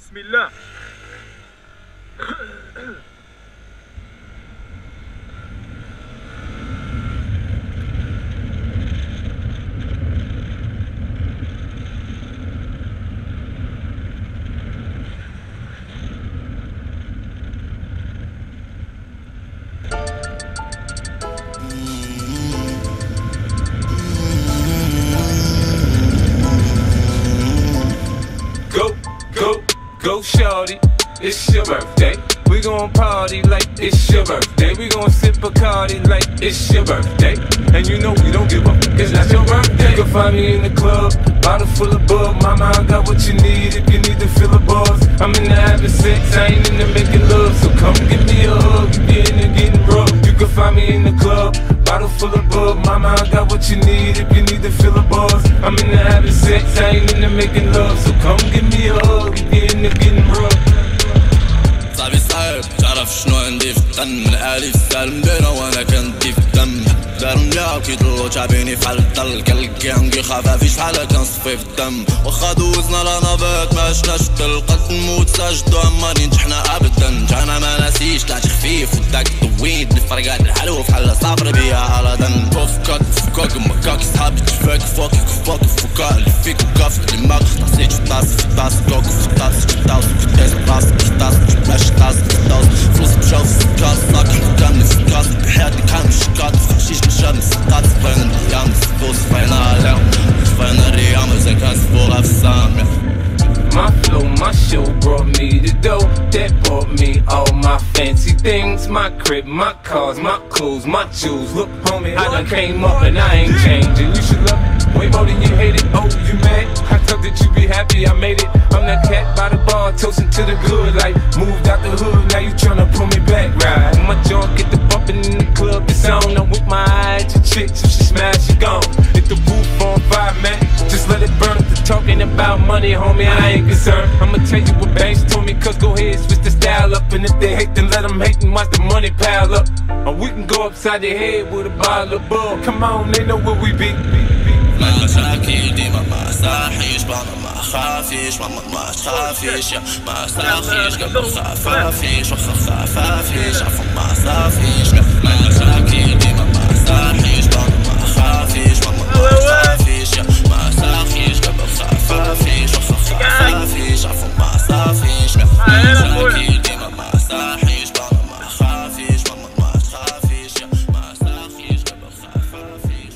بسم الله. Go shorty, it's your birthday. We gon' party like it's your birthday. We gon' sip Bacardi like it's your birthday. And you know we don't give up, it's not your birthday. You can find me in the club, bottle full of bug. Mama, I got what you need if you need to fill a buzz. I'm in the having sex, I ain't in the making love. So come give me a hug if you're in the getting rough. You can find me in the club, bottle full of bug. Mama, I got what you need if you need to fill a buzz. I'm in the having sex, I ain't in the making love. So come give me a hug if you're in the getting rough. صاحبي صعيب تعرف شنو عندي في الدم، العالي في السالم بينا وانا كندي في الدم. دارو مليا كيضلو تعبيني فحال الضل، كنلقاهم خفافي شحال كنصفي في الدم. واخا دوزنا لنافات ما عشناش في الدل، قد نموت ساجدو عمرني نجحنا ابدا. انا ما ناسيش طلعت خفيف وداك دويت الفرقات الحلوه فحال صافر بيا على دم. فكاك فكاك مكاك صحابي تفاك فوكك فوك فكاك اللي فيك وكافك اللي ما خطاسيتش في طاس في طاس كوك في طاس في طاس في طاس في طاس في طاس باش طاس في طاس فلوس مشاو في الكاس ساكن كامل في الكاس بحياتي كامل شكات فخشيش نشام السقات فين الريام الفلوس فين عليهم فين الريام إذا كان سبورها في السامع. My flow, my show brought me the dough that bought me all my fancy things. My crib, my cars, my clothes, my shoes. Look, homie, I done came up and I ain't changing. You should love it way more than you hate it. Oh, you mad? I thought that you be happy I made it. I'm that cat by the bar, toasting to the good life. Moved out the hood, now you tryna pull me back, right? My jaw get the bumping in the club, it's on. I'm with my eye at your chick, so she smash, she gone. Hit the roof on fire, man. Just let it burn. Talking about money, homie, I ain't concerned. I'ma tell you what banks told me, cause go ahead, switch the style up. And if they hate, then let them hate and watch the money pile up. Or we can go upside the head with a bottle of bug. Come on, they know where we be. ما مشاكل ديما ما صاحيش ماما ما خافيش ماما ما تخافيش يا ما صاحيش قبل خفافيش وخا خفافيش عفوا ما صافيش ما مشاكل ديما ما صاحيش ماما ما خافيش ماما ما تخافيش يا ما صاحيش قبل خفافيش وخا خفافيش عفوا ما صافيش ما مشاكل ديما ما صاحيش ماما ما خافيش ماما ما تخافيش يا ما صاحيش قبل خفافيش.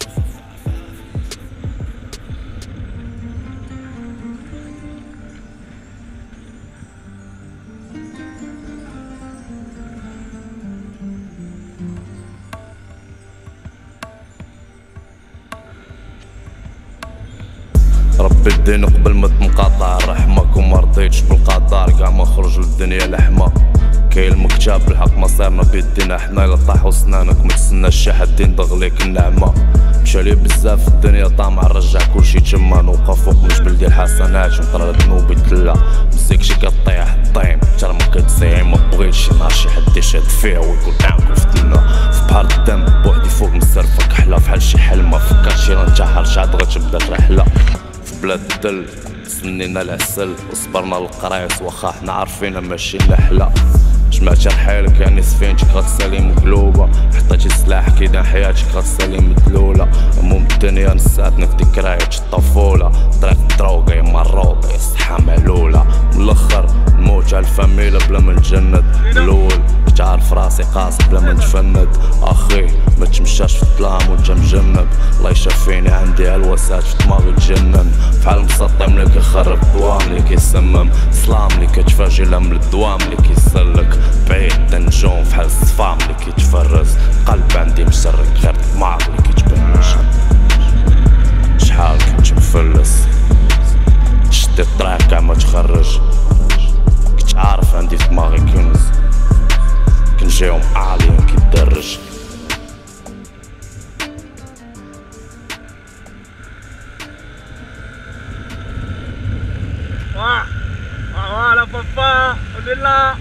ربي الدين قبل ما تنقطع رحمك وما رضيتش بالقدر كاع ما خرج للدنيا لحمة. كاين المكتاب بالحق مصيرنا بيدينا حنا الا طاحو سنانك ما تسناش شي حد يندغ ليك النعمة. مشالي بزاف في الدنيا طامع رجع كلشي تما نوقف فوق الجبل ديال الحسنات ونطرد ذنوبي تلا مسكشي كطيح الطيم حتى ما كتزيع ما بغيتش شي نهار شي حد يشهد فيه ويقول نعم فتنا في بحر الدم بوحدي فوق مسرفة كحلة فحال شي حلمة فكرت شي ننتحر شعد غتبدا الرحلة في بلاد الدل سنينا العسل وصبرنا القرايص واخا حنا عارفين ماشي نحلة. جمعتي رحالك يعني سفينتك غتسالي مقلوبة حطيتي سلاح كيدان حياتك غتسالي مدلولة. هموم الدنيا نساتنا في ذكريات الطفولة طريق الدروغة يا مروطة يا الصحة معلولة. من الاخر نموت على الفاميلا بلا ما نتجند. الاول كنت عارف راسي قاص بلا ما نتفند. اخي ما تمشاش في الظلام وانت مجند. الله يشافيني عندي هلوسات في دماغي تجنن فحال مسطم اللي كيخرب الدوام اللي كيسمم سلام اللي كتفاجئ لهم الدوام اللي كيسلك بعيد تنجوم فحال الصفام اللي كيتفرز. قلب عندي مسرق غير دماغ اللي كيتبنج. شحال كنت مفلس شديت الطريق كاع ما تخرج. كنت عارف عندي في دماغي كنز كنجيهم عاليين كيتدرج. la papa, on est là.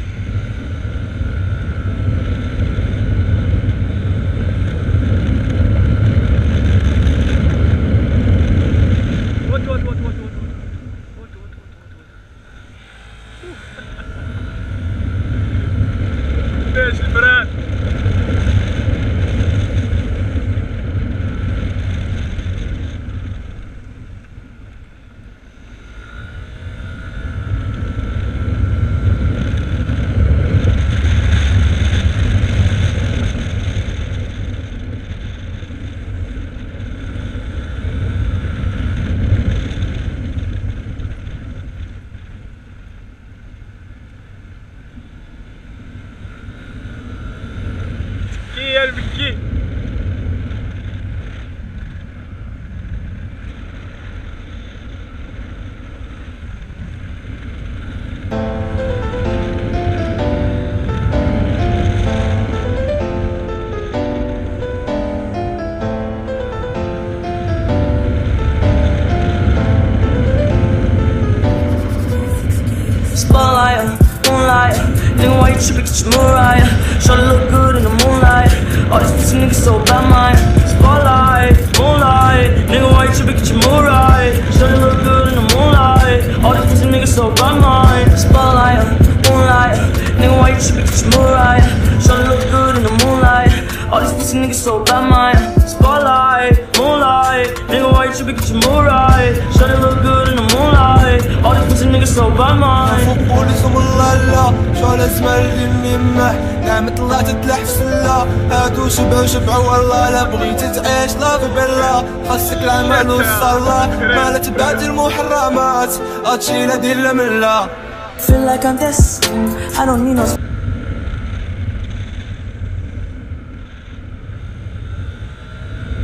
Spotlight, moonlight. Nigga, why you trippin'? Get your Mariah. Shawty look good in the moonlight. All these pussy niggas so bad, mine. Spotlight, moonlight. Nigga, why you trippin'? Get your Mariah. Shawty look good in the moonlight. All these pussy niggas so bad, mine. Spotlight, moonlight. Nigga, why you trippin'? Get your Mariah. Shawty look good in the moonlight. All these pussy niggas so bad, mine. Spotlight, moonlight. Nigga, why you trippin'? Get your Mariah. Shawty look good in the moonlight. All these pussy niggas so bad, mine. فوقوليسهم اللالا شعلة سمال اللي ممح نعمة طلعت تلح في سلة هادو شبعوا والله لا بغيتي تعيش لا في بلا خاصك العمل والصلاة ما لا تبعد المحرمات هادشي لا دير لا ملا Feel like I'm destined, I don't need no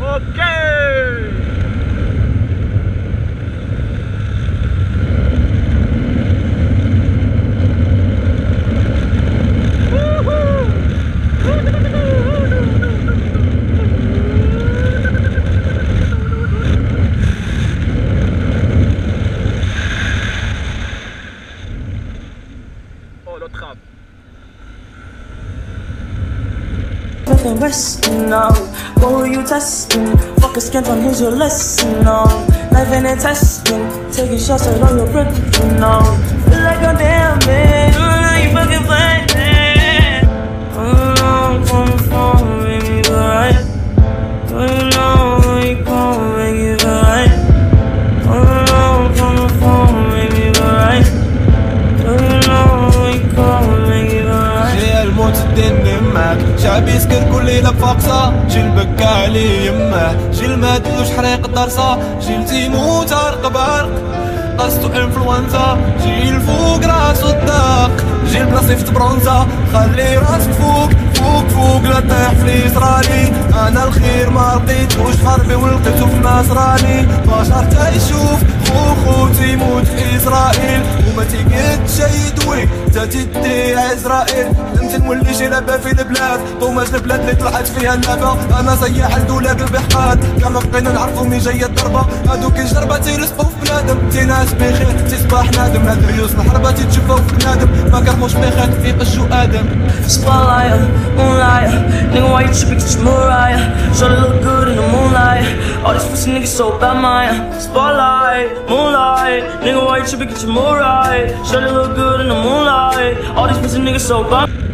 Okay. Oh, l'autre rap. nothing resting now. What were you testing? Fuck a scant on here's your lesson now. Life ain't a testing. Taking shots at all your breath now. Feel like I'm damn man. Now you fucking playing. Come from me, right? You know you come make it right. Come from me, right? You know you come make it right. جاي الموت الدني معاك شعبي يسكن كل ليلة فاقصة جيل بكى عليه يماه جيل ما دلوش حريق الدرسة جيل تيموت عرق بعرق قصتو انفلونزا جيل فوق راسو الداق جيل بلا صيفط برونزا خلي راسك فوق فوق لا طيح في اليسراني انا الخير ما لقيتوش في حربي ولقيتو في نصراني بشر تا يشوف خوخو تيموت في اسرائيل وما تيقد شي يدوي تا تدي عزرائيل انت نولي شي لعبة في البلاد طوماج البلاد اللي طلعت فيها اللعبة انا سياح لدولاك البحقاد كاع ما بقينا نعرفو مين جاية الضربة هادوك الجربة تيلصقو في بنادم تيناس بخير تيصبح نادم هاد ريوس الحربة تيتشوفو في بنادم ما كرهوش بخير يقشو ادم Spotlight, moonlight, nigga why you trippin', get your Mariah. Shawty look good in the moonlight. All these pussy niggas so bad, Maya. Spotlight, moonlight, nigga why you trippin', get your Mariah. Shawty look good in the moonlight. All these pussy niggas so bad.